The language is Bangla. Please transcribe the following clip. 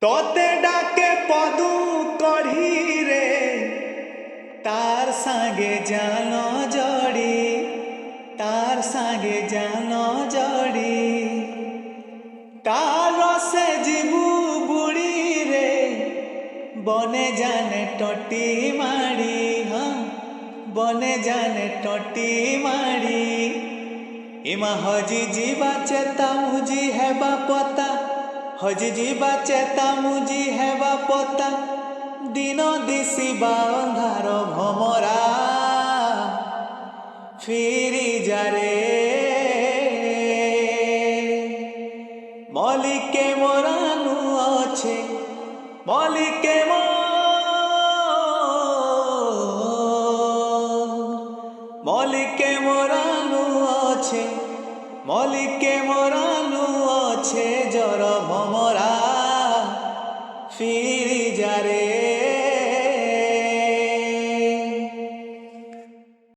তোতে ডাকে পদু কঢ়ি রে তার সাঙ্গে জান জড়ি তার সাঙ্গে জান জড়ি তার রসে জিবু বুড়ি রে বনে জানে টটি মাড়ি হ্যাঁ বনে জানে টটি মাড়ি ইমা হজি ଯିବା ଚେତା ମୁଜି ହେବା ପତା ହଜି ଯିବା ଚେତା ମୁଜି ହେବା ପତା ଦିନ ଦିଶିବା ଅନ୍ଧାର ଭମରା ଫିରି ଯାରେ মলিকে মোরানু আছে মলিকে মলিকে মোরানু আছে মলিকে মোরানু আছে জর ভমরা ফিরি যারে